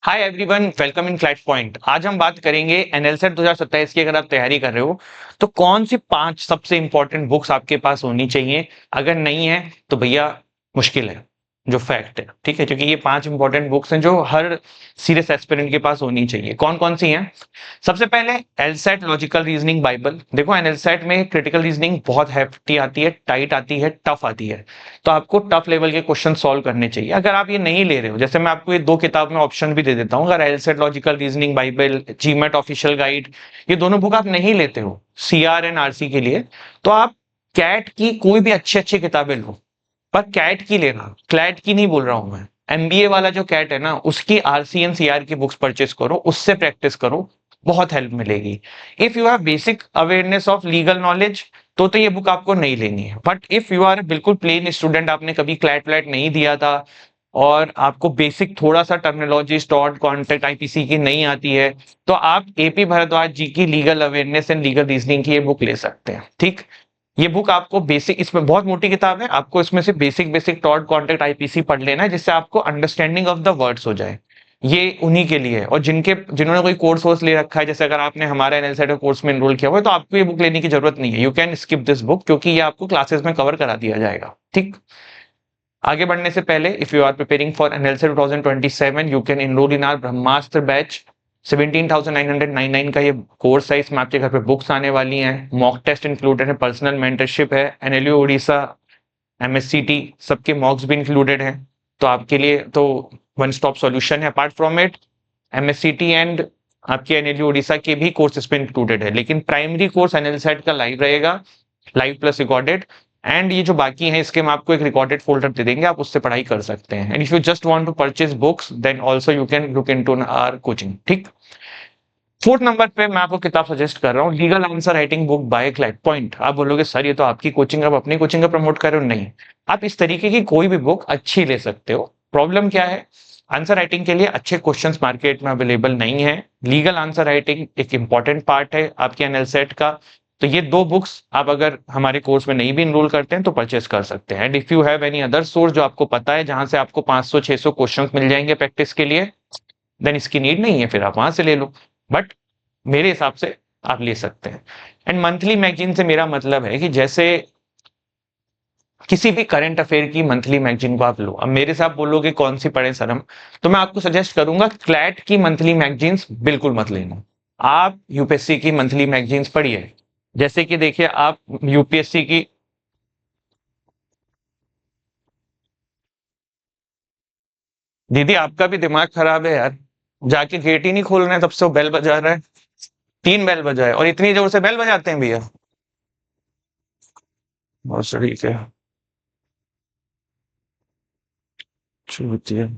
Hi everyone, welcome in clash point. आज हम बात करेंगे एनएलसेट 2027 की। अगर आप तैयारी कर रहे हो तो कौन सी 5 सबसे इंपॉर्टेंट बुक्स आपके पास होनी चाहिए। अगर नहीं है तो भैया मुश्किल है, जो फैक्ट है। ठीक है, क्योंकि ये 5 इंपॉर्टेंट बुक्स हैं जो हर सीरियस एस्पिरेंट के पास होनी चाहिए। कौन कौन सी हैं? सबसे पहले एलसेट लॉजिकल रीजनिंग बाइबल। देखो, एनएलसेट में क्रिटिकल रीजनिंग बहुत हैफ्टी आती है, टाइट आती है, टफ आती है। तो आपको टफ लेवल के क्वेश्चन सॉल्व करने चाहिए। अगर आप ये नहीं ले रहे हो, जैसे मैं आपको ये 2 किताब में ऑप्शन भी दे देता हूँ, अगर LSAT logical reasoning bible, GMAT official guide, ये दोनों बुक आप नहीं लेते हो सीआर एंड आरसी के लिए, तो आप कैट की कोई भी अच्छी अच्छी किताबें लो। पर कैट की लेना, क्लैट की नहीं बोल रहा हूं मैं। एमबीए वाला जो कैट है ना, उसकी आरसी एंड सीआर की बुक्स परचेस करो, उससे प्रैक्टिस करो, बहुत हेल्प मिलेगी। If you have basic awareness of legal knowledge तो ये बुक आपको नहीं लेनी है। बट इफ यू आर बिल्कुल प्लेन स्टूडेंट, आपने कभी क्लैट व्लैट नहीं दिया था और आपको बेसिक थोड़ा सा टर्मिनोलॉजी, स्टॉर्ड कॉन्टेक्ट, आईपीसी की नहीं आती है, तो आप एपी भारद्वाज जी की legal awareness and legal reasoning की ये बुक ले सकते हैं। ठीक, ये बुक आपको बेसिक, इसमें बहुत मोटी किताब है, आपको इसमें से basic basic toured contact IPC पढ़ लेना है, जिससे आपको अंडरस्टैंडिंग ऑफ द वर्ड्स हो जाए। ये उन्हीं के लिए है। और जिन्होंने कोई कोर्स वोर्स ले रखा है, जैसे अगर आपने हमारा एनएलसेट कोर्स में एनरोल किया हुआ है, तो आपको ये बुक लेने की जरूरत नहीं है। You can skip this book, क्योंकि ये आपको क्लासेस में कवर करा दिया जाएगा। ठीक, आगे बढ़ने से पहले, if you are preparing for NLSAT 2027, you can enroll in our Brahmastra batch. 17,999 का ये कोर्स है। इसमें आपके घर पे बुक्स आने वाली हैं, मॉक टेस्ट इंक्लूडेड है, पर्सनल मेंटरशिप है, एनएलयू उड़ीसा, एमएससीटी, सबके मॉक्स भी इंक्लूडेड हैं। तो आपके लिए तो वन स्टॉप सॉल्यूशन है। Apart from it, MSCT and आपके एनएलयू उड़ीसा के भी कोर्स इसमें इंक्लूडेड है, लेकिन प्राइमरी कोर्स एनएलसेट का लाइव रहेगा, लाइव प्लस रिकॉर्डेड। एंड ये जो बाकी हैं, इसके हम आपको एक रिकॉर्डेड फोल्डर दे देंगे, आप उससे पढ़ाई कर सकते हैं। And if you just want to purchase books, then also you can look into our coaching. ठीक, 4th नंबर पे मैं आपको किताब सजेस्ट कर रहा हूँ, legal answer writing book by CLAT point. आप बोलोगे सर ये तो आपकी कोचिंग, आप अपनी कोचिंग का प्रमोट कर रहे हो। नहीं, आप इस तरीके की कोई भी बुक अच्छी ले सकते हो। प्रॉब्लम क्या है? आंसर राइटिंग के लिए अच्छे क्वेश्चंस मार्केट में अवेलेबल नहीं है। लीगल आंसर राइटिंग एक इंपॉर्टेंट पार्ट है आपके एनएलसेट का। तो ये 2 बुक्स आप अगर हमारे कोर्स में नहीं भी इनरोल करते हैं तो परचेस कर सकते हैं। And if you have any other source जो आपको पता है जहां से आपको 500-600 क्वेश्चंस मिल जाएंगे प्रैक्टिस के लिए, देन इसकी नीड नहीं है, फिर आप वहां से ले लो। बट मेरे हिसाब से आप ले सकते हैं। एंड मंथली मैगजीन से मेरा मतलब है कि जैसे किसी भी करंट अफेयर की मंथली मैगजीन को आप लो। अब मेरे से आप बोलोगे कौन सी पढ़े सर हम, तो मैं आपको सजेस्ट करूंगा क्लैट की मंथली मैगजीन्स बिल्कुल मत लेना। आप यूपीएससी की मंथली मैगजीन्स पढ़िए। जैसे कि देखिए, आप यूपीएससी की, दीदी आपका भी दिमाग खराब है यार, जाके गेट ही नहीं खोल रहे हैं, तब से वो बेल बजा रहा है। 3 बेल बजाए और इतनी जोर से बेल बजाते हैं भैया। बहुत ठीक है, चूतिया।